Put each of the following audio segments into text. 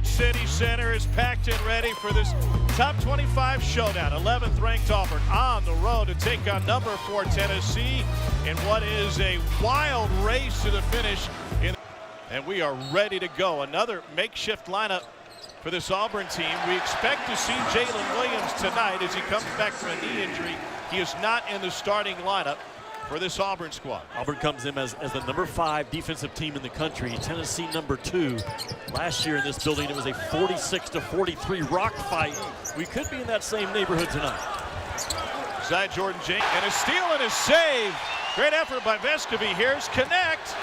Sports City Center is packed and ready for this top 25 showdown. 11th ranked Auburn on the road to take on number 4 Tennessee in what is a wild race to the finish. And we are ready to go. Another makeshift lineup for this Auburn team. We expect to see Jalen Williams tonight as he comes back from a knee injury. He is not in the starting lineup for this Auburn squad. Auburn comes in as the number 5 defensive team in the country. Tennessee number 2. Last year in this building it was a 46-43 rock fight. We could be in that same neighborhood tonight. Side Jordan James and a steal and a save. Great effort by Vescovy. Here's Connect.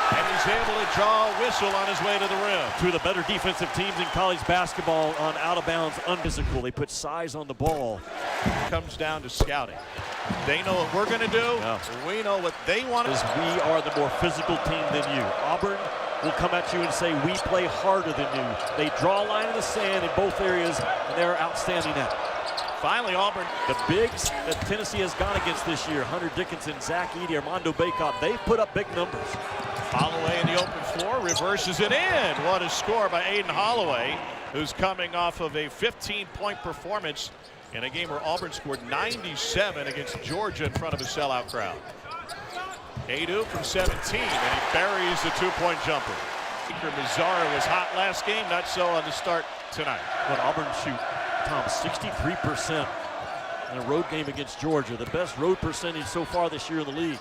And he's able to draw a whistle on his way to the rim. Two of the better defensive teams in college basketball on out-of-bounds, unphysical. They put size on the ball. It comes down to scouting. They know what we're going to do. Yeah. We know what they want. We are the more physical team than you. Auburn will come at you and say, we play harder than you. They draw a line in the sand in both areas, and they're outstanding at it. Finally, Auburn. The bigs that Tennessee has gone against this year, Hunter Dickinson, Zach Edey, Armando Bacot, they've put up big numbers. Holloway in the open floor, reverses it in. What a score by Aiden Holloway, who's coming off of a 15-point performance in a game where Auburn scored 97 against Georgia in front of a sellout crowd. Adu from 17, and he buries the two-point jumper. Baker Mazzara was hot last game, not so on the start tonight. But Auburn shoot, Tom, 63% in a road game against Georgia, the best road percentage so far this year in the league.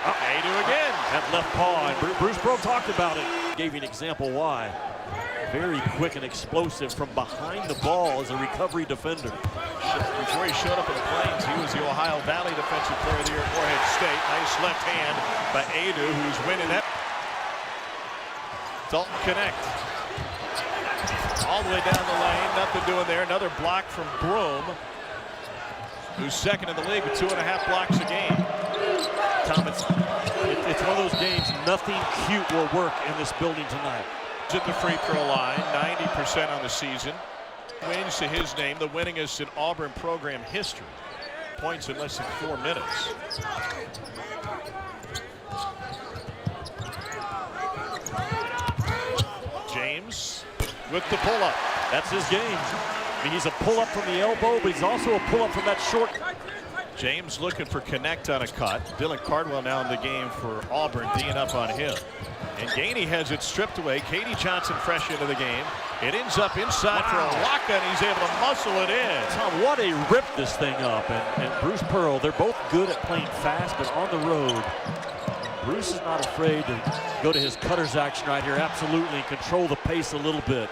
Adu again. That left paw, and Bruce Pearl talked about it. Gave you an example why. Very quick and explosive from behind the ball as a recovery defender. Before he showed up in the Plains, he was the Ohio Valley Defensive Player of the Year at Morehead State. Nice left hand by Adu, who's winning that. Dalton Connect. All the way down the lane, nothing doing there. Another block from Broom, who's second in the league with 2.5 blocks a game. Tom, it's one of those games, nothing cute will work in this building tonight. At the free throw line, 90% on the season. Wins to his name, the winningest in Auburn program history. Points in less than 4 minutes. James with the pull-up. That's his game. I mean, he's a pull-up from the elbow, but he's also a pull-up from that short. James looking for Connect on a cut. Dylan Cardwell now in the game for Auburn, D'ing up on him. And Gainey has it stripped away. Katie Johnson fresh into the game. It ends up inside for a Waka, and he's able to muscle it in. Tom, what a rip this thing up. And Bruce Pearl, they're both good at playing fast, but on the road, Bruce is not afraid to go to his cutters action right here. Absolutely control the pace a little bit.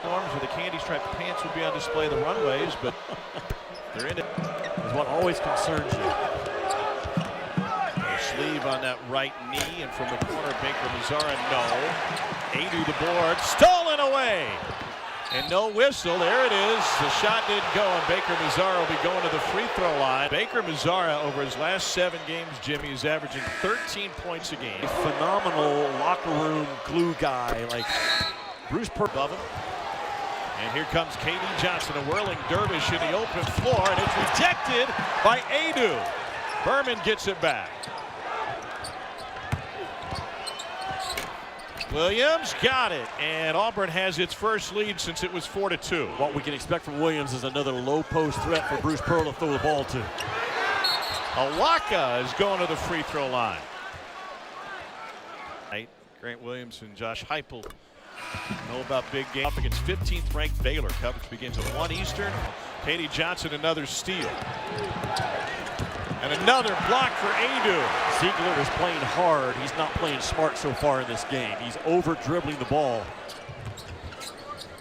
Arms with the candy striped pants would be on display the runways, but they're in it. Is what always concerns you. Sleeve on that right knee, and from the corner, Baker Mazzara, no. Adu the board, stolen away. And no whistle, there it is. The shot didn't go, and Baker Mazzara will be going to the free throw line. Baker Mazzara, over his last 7 games, Jimmy, is averaging 13 points a game. A phenomenal locker room glue guy, like Bruce Pearl above him. And here comes Katie Johnson, a whirling dervish in the open floor, and it's rejected by Adu. Berman gets it back. Williams got it, and Auburn has its first lead since it was 4-2. What we can expect from Williams is another low post threat for Bruce Pearl to throw the ball to. Awaka is going to the free throw line. Grant Williams and Josh Heupel know about big game up against 15th ranked Baylor. Coverage begins at 1 Eastern. Katie Johnson, another steal. And another block for Adu. Ziegler is playing hard. He's not playing smart so far in this game. He's over dribbling the ball.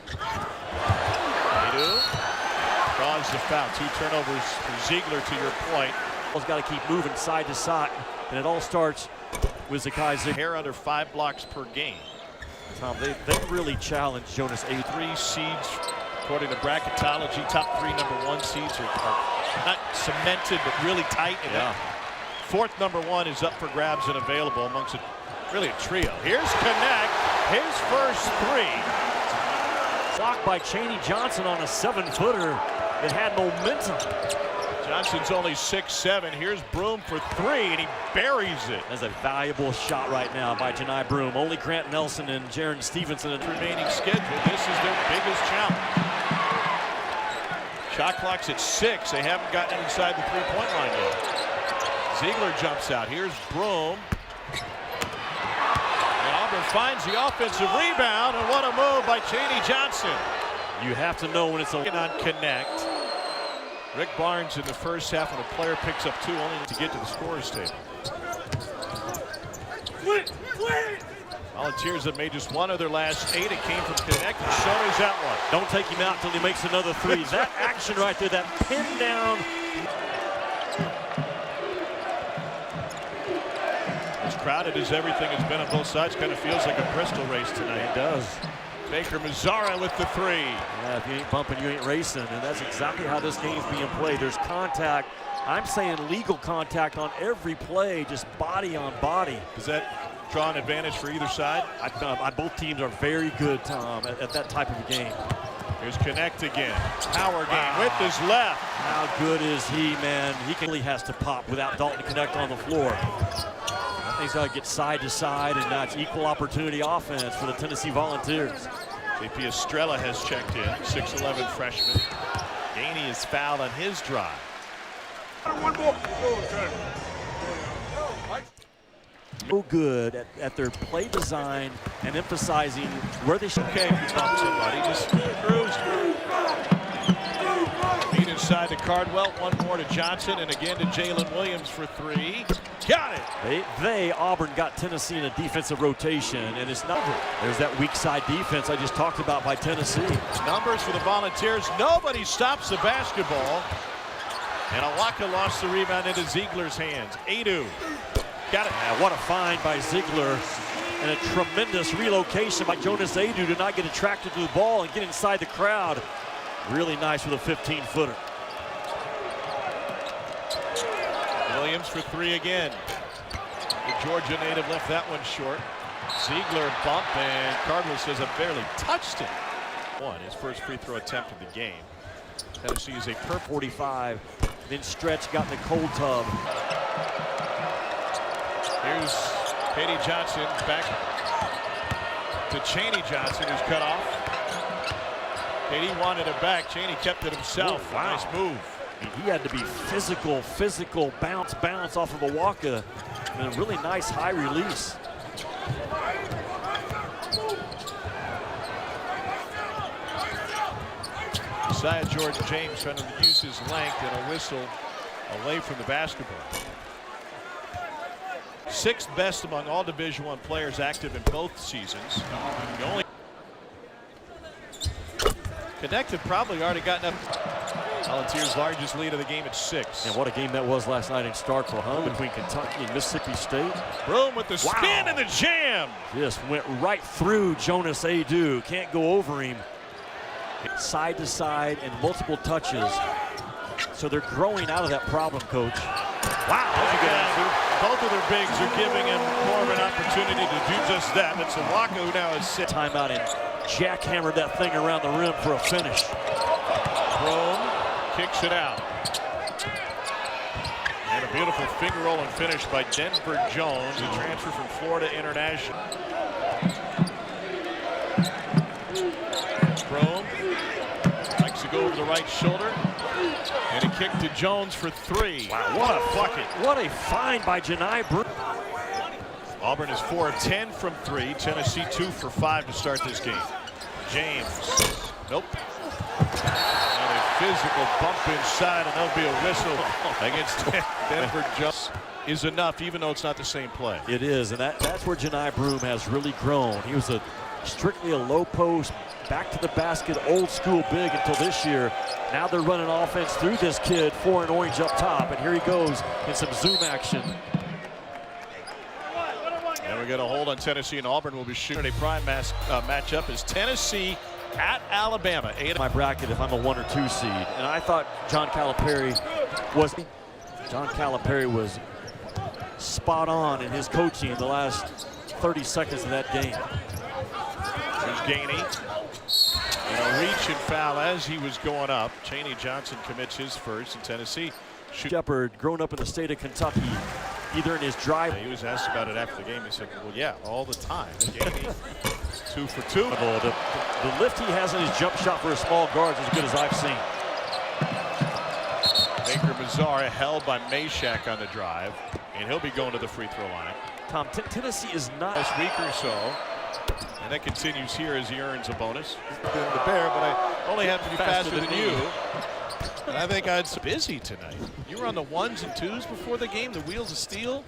Adu draws the foul. 2 turnovers for Ziegler, to your point. He's got to keep moving side to side, and it all starts with Zakai Ziegler. Hair under 5 blocks per game. Tom, they really challenged Jonas Adu. 3 seeds, according to bracketology. Top 3 number 1 seeds are not cemented, but really tight. And yeah. 4th number 1 is up for grabs and available amongst really a trio. Here's Connect, his first 3. Blocked by Chaney Johnson on a 7-footer that had momentum. Johnson's only 6'7". Here's Broom for 3, and he buries it. That's a valuable shot right now by Janai Broom. Only Grant Nelson and Jaron Stevenson. Remaining schedule. This is biggest challenge. Shot clock's at 6. They haven't gotten inside the three-point line yet. Ziegler jumps out. Here's Broom. And Auburn finds the offensive rebound, and what a move by Chaney Johnson. You have to know when it's a On connect. Rick Barnes in the first half, and the player picks up 2 only to get to the scorer's table. Volunteers have made just one of their last 8. It came from connect, and so is that one. Don't take him out till he makes another 3. That action right there, that pin down. As crowded as everything has been on both sides, kind of feels like a Bristol race tonight. It does. Baker Mazzara with the 3. Yeah, if you ain't bumping, you ain't racing, and that's exactly how this game's being played. There's contact. I'm saying legal contact on every play, just body on body. Does that draw an advantage for either side? Both teams are very good, Tom, at that type of a game. Here's Connect again. Power game with his left. How good is he, man? He really has to pop without Dalton Connect on the floor. I think he's got to get side to side, and now it's equal opportunity offense for the Tennessee Volunteers. JP Estrella has checked in, 6'11" freshman. Gainey is fouled on his drive. One more. So good at their play design and emphasizing where they should. Okay, he bumped somebody, just cruised. Feed inside to Cardwell, one more to Johnson, and again to Jalen Williams for 3. Got it! Auburn got Tennessee in a defensive rotation, and it's not. There's that weak side defense I just talked about by Tennessee. Numbers for the Volunteers. Nobody stops the basketball. And Awaka lost the rebound into Ziegler's hands. Adu. Got it. Yeah, what a find by Ziegler, and a tremendous relocation by Jonas Adu to not get attracted to the ball and get inside the crowd. Really nice with a 15-footer. Williams for 3 again. The Georgia native left that one short. Ziegler bump, and Cardwell says I barely touched it. His first free throw attempt of the game. Tennessee is a per 45. Then Stretch got in the cold tub. Here's Katie Johnson back to Chaney Johnson, who's cut off. Katie wanted it back. Chaney kept it himself. Oh, wow. Nice move. I mean, he had to be physical, bounce off of Awaka. And a really nice high release. Josiah Jordan James trying to use his length and a whistle away from the basketball. 6th best among all Division I players active in both seasons. The only connected probably already gotten up. Volunteers' largest lead of the game at 6. And what a game that was last night in Starkville, huh? Between Kentucky and Mississippi State. Broom with the spin and the jam. Just went right through Jonas Adu. Can't go over him. Side to side and multiple touches. So they're growing out of that problem, Coach. Wow, that's a good answer. Both of their bigs are giving him more of an opportunity to do just that. It's Awaka who now is sitting. Timeout and jackhammered that thing around the rim for a finish. Broom kicks it out. And a beautiful finger roll and finish by Denver Jones, a transfer from Florida International. Broom likes to go over the right shoulder. And a kick to Jones for 3. Wow, what a bucket. What a find by Janai Broom. Auburn is 4 of 10 from 3. Tennessee 2 for 5 to start this game. James. Nope. And a physical bump inside, and there'll be a whistle against Denver. Jones is enough, even though it's not the same play. It is, and that's where Janai Broom has really grown. He was strictly a low post, back to the basket, old school big until this year. Now they're running offense through this kid, 4 and orange up top, and here he goes in some zoom action. And we got a hold on Tennessee, and Auburn will be shooting a prime matchup is Tennessee at Alabama. My bracket if I'm a 1 or 2 seed, and I thought John Calipari was spot on in his coaching in the last 30 seconds of that game. Here's Gainey. And a reach and foul as he was going up. Chaney Johnson commits his first, and Tennessee Shepard, grown up in the state of Kentucky, either in his drive. He was asked about it after the game. He said, well, yeah, all the time. Gainey 2 for 2. The lift he has in his jump shot for a small guard is as good as I've seen. Baker Mazzara held by Meshack on the drive, and he'll be going to the free throw line. Tom, Tennessee is not Last week or so, and that continues here as he earns a bonus. Than the Bear, but I only have to be faster than you. And I think I'd busy tonight. You were on the 1s and 2s before the game, the Wheels of Steel.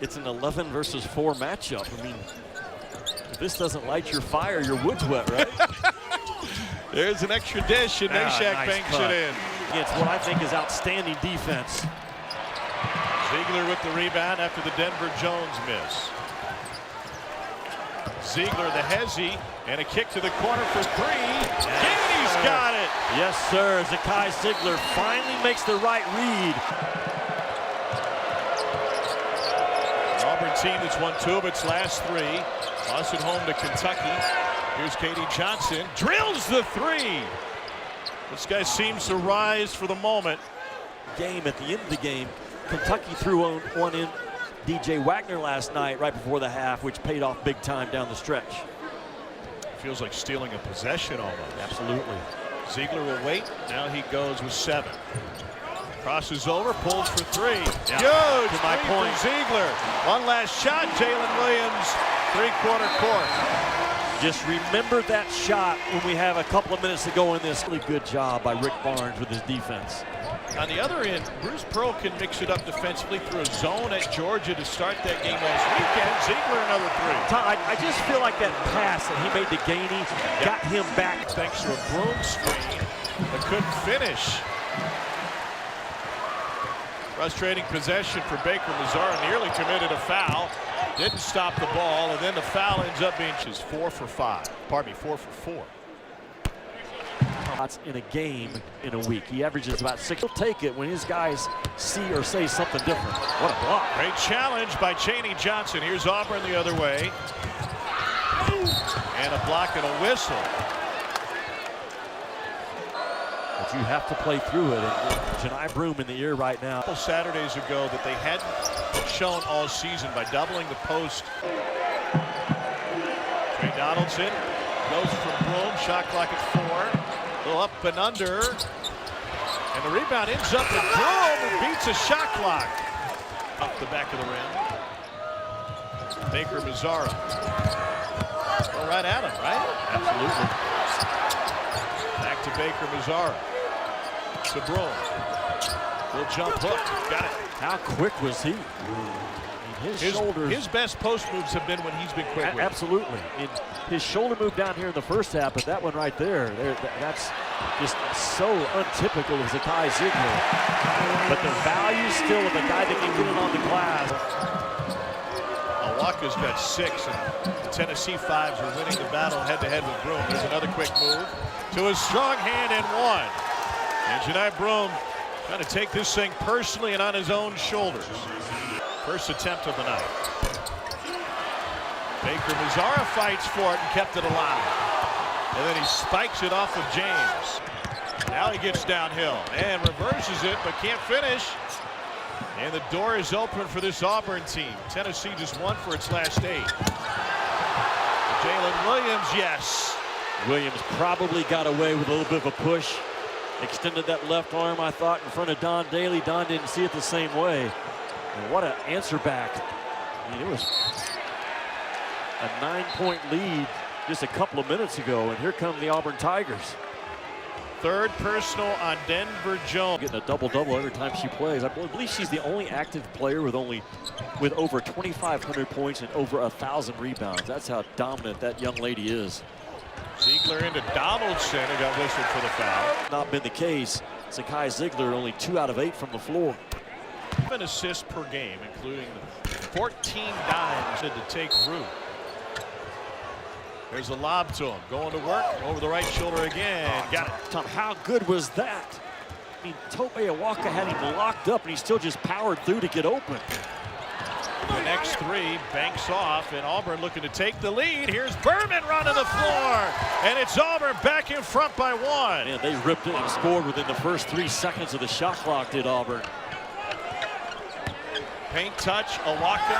It's an 11 versus 4 matchup. I mean, if this doesn't light your fire, your wood's wet, right? There's an extra dish, and Meshack nice banks cut. it in. It's what I think is outstanding defense. Ziegler with the rebound after the Denver Jones miss. Ziegler, the hezzy, and a kick to the corner for 3. Gainey's got it. Yes, sir. Zakai Ziegler finally makes the right read. Auburn team that's won 2 of its last 3. Lost at home to Kentucky. Here's Katie Johnson. Drills the 3. This guy seems to rise for the moment. Game at the end of the game, Kentucky threw one in DJ Wagner last night right before the half, which paid off big time down the stretch. Feels like stealing a possession almost. Absolutely. Ziegler will wait. Now he goes with 7. Crosses over, pulls for 3. Huge to my point. for Ziegler. One last shot, Jalen Williams, 3-quarter court. Just remember that shot when we have a couple of minutes to go in this. Really good job by Rick Barnes with his defense. On the other end, Bruce Pearl can mix it up defensively through a zone at Georgia to start that game last weekend. Ziegler another 3. Tom, I just feel like that pass that he made to Gainey got him back. Thanks to a broom screen, but couldn't finish. Frustrating possession for Baker Mazzara. Nearly committed a foul. Didn't stop the ball, and then the foul ends up being 4 for 5. Pardon me, 4 for 4. Shots in a game in a week. He averages about 6. He'll take it when his guys see or say something different. What a block. Great challenge by Chaney Johnson. Here's Auburn the other way. And a block and a whistle. But you have to play through it. And Janai Broome in the ear right now. A couple Saturdays ago that they hadn't shown all season by doubling the post. Trey Donaldson goes from Broome. Shot clock at 4. A little up and under. And the rebound ends up with Broome, who beats a shot clock. Up the back of the rim. Baker Mazzara. Go right at him, right? Absolutely. Back to Baker Mazzara. To Broome. Little jump hook. Got it. How quick was he? His shoulders. His best post moves have been when he's been quick with it. Absolutely. His shoulder move down here in the first half, but that one right there, that's just so untypical of Zakai Ziegler. But the value still of a guy that can get it on the glass. Awaka's got 6, and the Tennessee Fives are winning the battle head-to-head with Broome. There's another quick move to his strong hand and 1. And Janai Broome trying to take this thing personally and on his own shoulders. First attempt of the night. Baker Mazzara fights for it and kept it alive. And then he spikes it off of James. Now he gets downhill and reverses it, but can't finish. And the door is open for this Auburn team. Tennessee just won for its last 8. Jalen Williams, yes. Williams probably got away with a little bit of a push. Extended that left arm, I thought, in front of Don Daly. Don didn't see it the same way. And what an answer back. I mean, it was a 9-point lead just a couple of minutes ago, and here come the Auburn Tigers. 3rd personal on Denver Jones. Getting a double-double every time she plays. I believe she's the only active player with over 2,500 points and over 1,000 rebounds. That's how dominant that young lady is. Ziegler into Donaldson, who got whistled for the foul. Not been the case. Zakai Ziegler only 2 out of 8 from the floor. 7 assists per game, including 14 dimes to take root. There's a lob to him, going to work over the right shoulder again. Got it. Tom, how good was that? I mean, Tope Awaka had him locked up, and he still just powered through to get open. The next 3 banks off, and Auburn looking to take the lead. Here's Berman running the floor, and it's Auburn back in front by 1. Man, they ripped it and scored within the first 3 seconds of the shot clock, did Auburn. Paint touch, Awaka.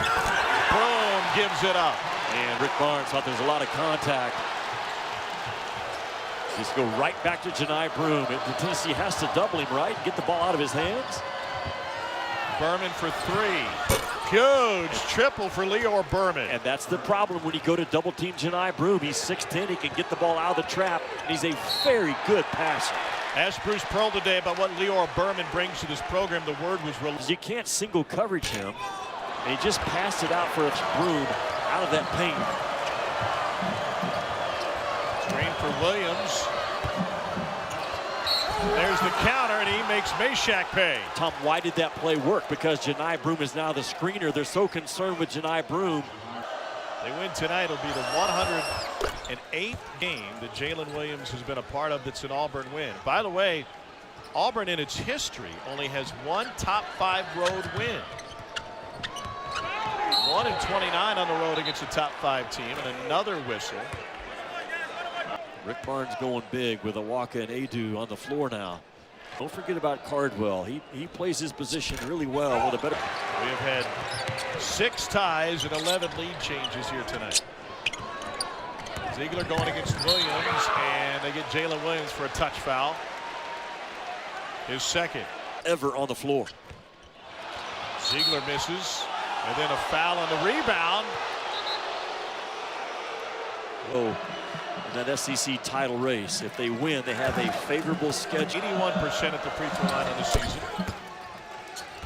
Broome gives it up. And Rick Barnes thought there was a lot of contact. Just go right back to Janai Broome. Tennessee has to double him, right? Get the ball out of his hands. Berman for three. Huge triple for Lior Berman. And that's the problem when you go to double team Janai Broome. He's 6'10", he can get the ball out of the trap, and he's a very good passer. Asked Bruce Pearl today about what Lior Berman brings to this program. The word was released. You can't single coverage him, and he just passed it out for Broome out of that paint. Screen for Williams. There's the counter, and he makes Meshack pay. Tom, why did that play work? Because Janai Broome is now the screener. They're so concerned with Janai Broome. They win tonight. It'll be the 108th game that Jalen Williams has been a part of that's an Auburn win. By the way, Auburn in its history only has one top 5 road win. 1-29 on the road against a top 5 team, and another whistle. Rick Barnes going big with Awaka and Adu on the floor now. Don't forget about Cardwell. He plays his position really well with a better. We have had 6 ties and 11 lead changes here tonight. Ziegler going against Williams, and they get Jalen Williams for a touch foul. His second. Ever on the floor. Ziegler misses, and then a foul on the rebound. Oh. That SEC title race. If they win, they have a favorable schedule. 81% at the free throw line on the season.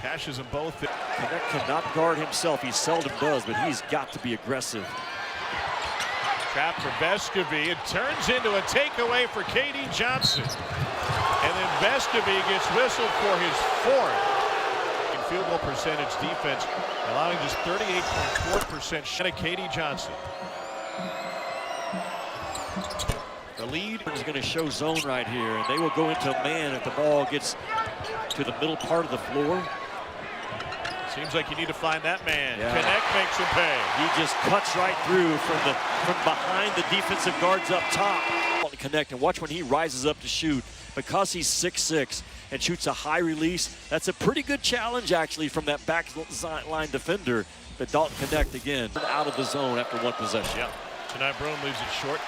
Cashes them both. Connect cannot guard himself. He seldom does, but he's got to be aggressive. Trap for Vescovy. It turns into a takeaway for KD Johnson. And then Vescovy gets whistled for his 4th. In field goal percentage defense, allowing just 38.4% shot at KD Johnson. The lead is going to show zone right here, and they will go into a man if the ball gets to the middle part of the floor. Seems like you need to find that man. Yeah. Connect makes him pay. He just cuts right through from behind the defensive guards up top. Connect, and watch when he rises up to shoot. Because he's 6'6" and shoots a high release, that's a pretty good challenge actually from that back line defender. But Dalton Connect again out of the zone after one possession. Yeah, tonight Broome leaves it short.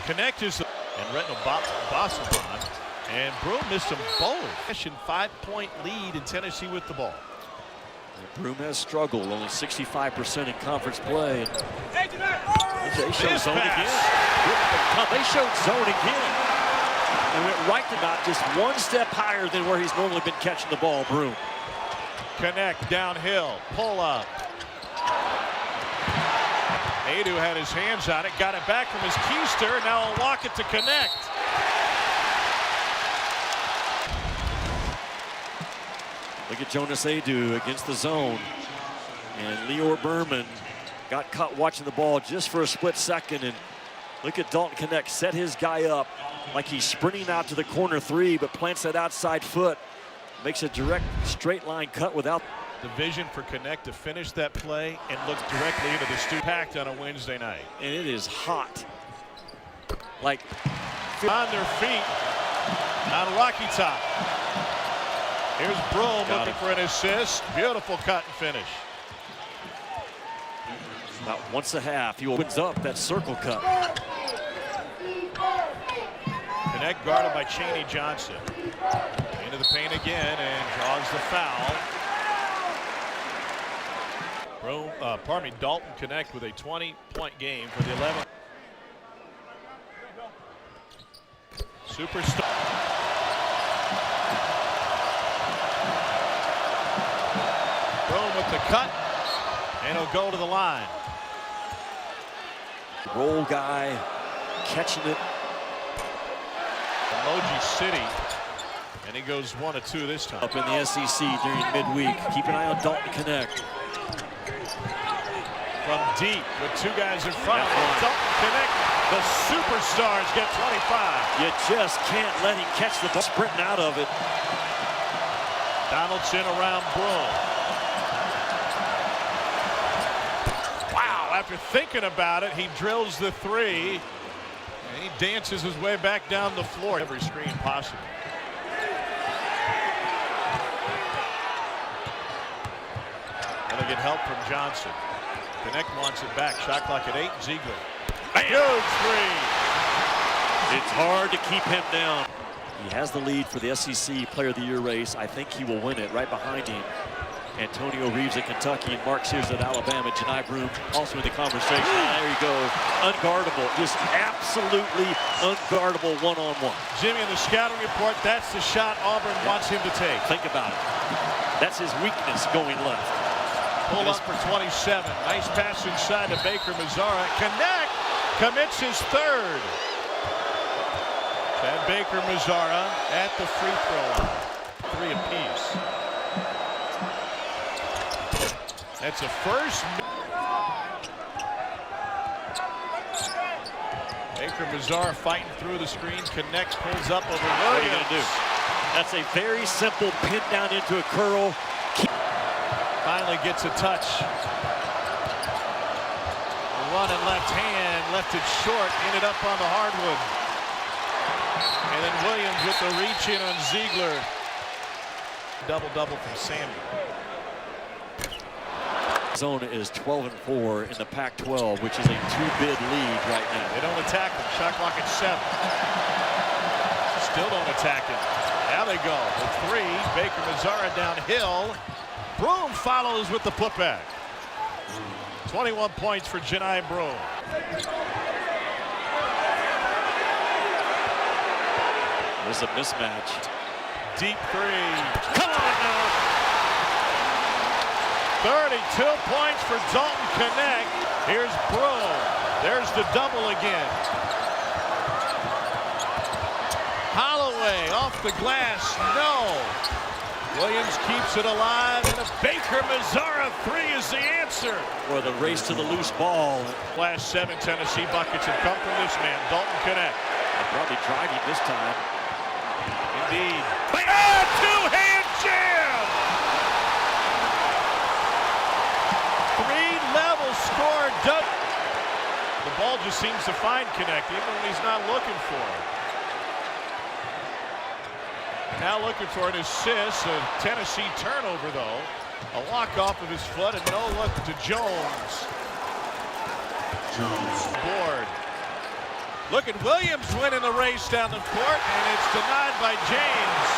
Connect is and Retinal Bosselon, and Broome missed them both. 5-point lead in Tennessee with the ball. Broome has struggled, only 65% in conference play. They showed zone again. They showed zone again. And went right to not just one step higher than where he's normally been catching the ball, Broome. Connect downhill, pull up. Adu had his hands on it, got it back from his keister, now a walk it to Connect. Look at Jonas Adu against the zone. And Lior Berman got caught watching the ball just for a split second. And look at Dalton Connect set his guy up like he's sprinting out to the corner 3, but plants that outside foot. Makes a direct straight line cut without. The vision for Connect to finish that play and look directly into the student packed on a Wednesday night. And it is hot. Like on their feet on Rocky Top. Here's Broome looking for an assist. Beautiful cut and finish. About once a half, he opens up that circle cut. Connect guarded by Chaney Johnson. Into the paint again and draws the foul. Dalton Connect with a 20-point game for the 11th. Superstar. Broome with the cut, and he'll go to the line. Roll guy, catching it. Emoji City, and he goes 1 of 2 this time. Up in the SEC during midweek. Keep an eye on Dalton Connect. From deep with 2 guys in front of him. Dalton Connect, the superstars get 25. You just can't let him catch the ball sprinting out of it. Donaldson around Broome. Wow, after thinking about it, he drills the 3. And he dances his way back down the floor. Every screen possible. And they get help from Johnson. Connect wants it back. Shot clock at 8. Ziegler. Huge three. It's hard to keep him down. He has the lead for the SEC Player of the Year race. I think he will win it. Right behind him, Antonio Reeves at Kentucky and Mark Sears at Alabama. Janai Broome also in the conversation. There you go. Unguardable. Just absolutely unguardable one-on-one. Jimmy, in the scouting report, that's the shot Auburn wants him to take. Think about it. That's his weakness going left. Pull up for 27. Nice pass inside to Baker Mazzara. Connect commits his third. And Baker Mazzara at the free throw line. 3 apiece. That's a first. Baker Mazzara fighting through the screen. Connect, pulls up over Williams. What are you going to do? That's a very simple pin down into a curl. Finally gets a touch. Running left hand, left it short, ended up on the hardwood. And then Williams with the reach in on Ziegler. Double-double from Sammy. Arizona is 12-4 in the Pac-12, which is a 2-bid lead right now. They don't attack him. Shot clock at 7. Still don't attack him. Now they go. The 3. Baker Mazzara downhill. Broome follows with the putback. 21 points for Janai Broome. There's a mismatch. Deep 3. Come on now. 32 points for Dalton Connect. Here's Broome. There's the double again. Holloway off the glass. No. Williams keeps it alive, and a Baker Mazzara 3 is the answer. Or the race to the loose ball. Last 7 Tennessee buckets have come from this man, Dalton Connect. They're probably driving this time. Indeed. Two-hand jam! 3-level score. The ball just seems to find Connect, even when he's not looking for it. Now looking for an assist, a Tennessee turnover though. A walk off of his foot and no look to Jones. Board. Look at Williams winning the race down the court, and it's denied by James.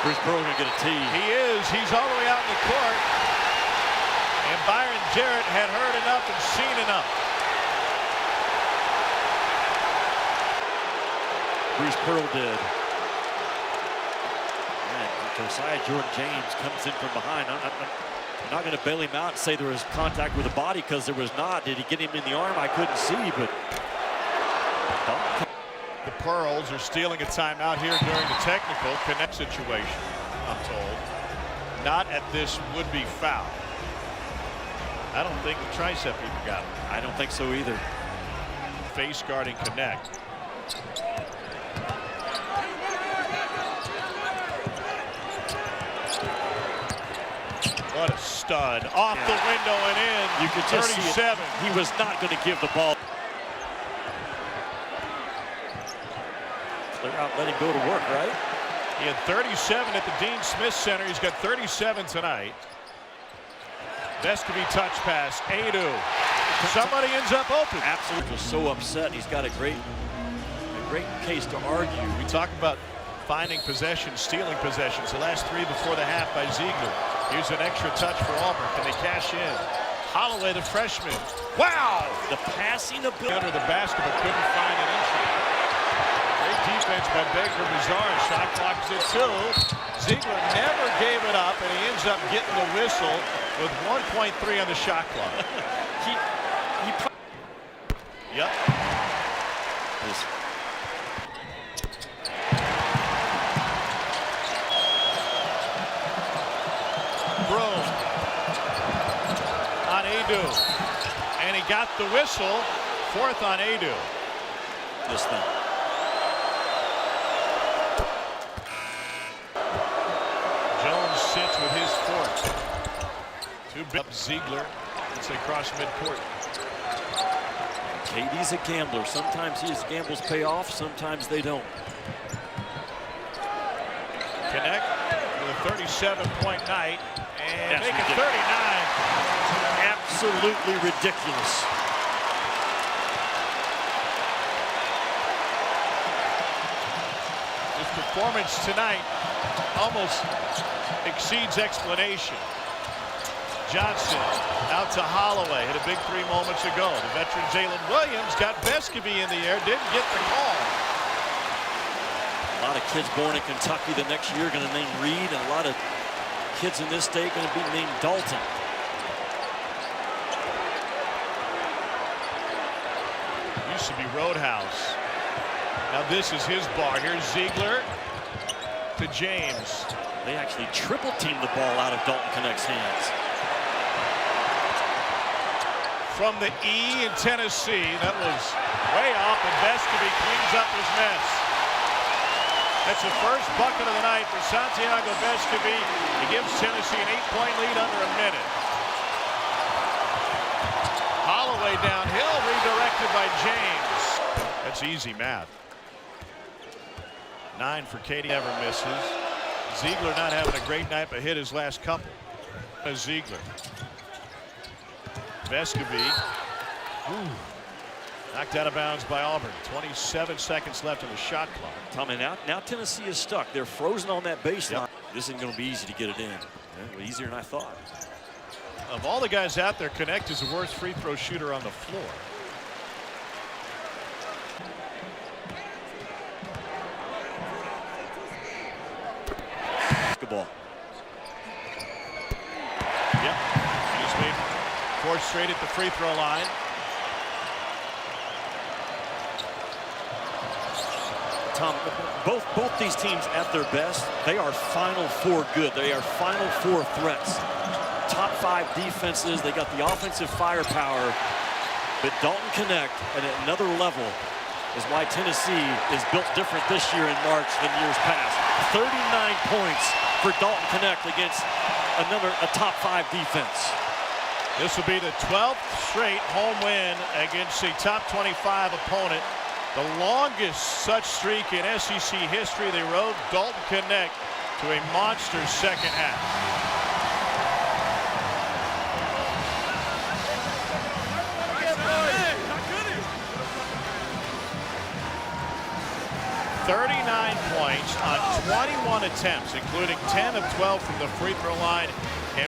Bruce Pearl gonna get a tee. He is. He's all the way out in the court. And Byron Jarrett had heard enough and seen enough. Bruce Pearl did. Josiah Jordan-James comes in from behind. I'm not going to bail him out and say there was contact with the body, because there was not. Did he get him in the arm? I couldn't see, but the Pearls are stealing a timeout here during the technical Connect situation, I'm told. Not at this would-be foul. I don't think the tricep even got him. I don't think so either. Face guarding Connect. What a stud. Off the window and in. You could just 37. see it. He was not going to give the ball. They're out letting go to work, right? He had 37 at the Dean Smith Center. He's got 37 tonight. Vescovy touch pass. Adu. Somebody ends up open. Absolutely. Was so upset. He's got a great case to argue. We talk about finding possessions, stealing possessions. The last 3 before the half by Ziegler. Here's an extra touch for Auburn. Can they cash in? Holloway, the freshman. Wow! The passing ability. Under the basket, but couldn't find an entry. Great defense by Baker Mazzara. Shot clock is at 2. Ziegler never gave it up, and he ends up getting the whistle with 1.3 on the shot clock. Yep. Broome on Adu, and he got the whistle. 4th on Adu. This thing. Jones sits with his 4th. 2 up Ziegler as they cross midcourt. KD's a gambler. Sometimes his gambles pay off, sometimes they don't. Connect with a 37-point night, And That's make it ridiculous. 39. Absolutely ridiculous. His performance tonight almost exceeds explanation. Johnson out to Holloway. Hit a big three moments ago. The veteran Jalen Williams got Vescovy in the air. Didn't get the call. A lot of kids born in Kentucky the next year going to name Reed, and a lot of kids in this state going to be named Dalton. Used to be Roadhouse. Now this is his bar. Here's Ziegler to James. They actually triple teamed the ball out of Dalton Connect's hands. From the E in Tennessee, that was way off, and Vescovy cleans up his mess. That's the first bucket of the night for Santiago Vescovy. He gives Tennessee an 8-point lead under a minute. Holloway downhill, redirected by James. That's easy math. 9 for Katie, never misses. Ziegler not having a great night, but hit his last couple. Ziegler. Vescovy. Knocked out of bounds by Auburn. 27 seconds left on the shot clock. Tommy, now Tennessee is stuck. They're frozen on that baseline. Yep. This isn't going to be easy to get it in. Yeah, easier than I thought. Of all the guys out there, Connect is the worst free throw shooter on the floor. Basketball. Yep. He just made 4 straight at the free throw line. Tom, both these teams at their best, they are Final Four good. They are Final Four threats. Top 5 defenses. They got the offensive firepower. But Dalton Connect at another level is why Tennessee is built different this year in March than years past. 39 points for Dalton Connect against a top 5 defense. This will be the 12th straight home win against a top 25 opponent. The longest such streak in SEC history. They rode Dalton Connect to a monster second half. .39 points on 21 attempts, including 10 of 12 from the free throw line.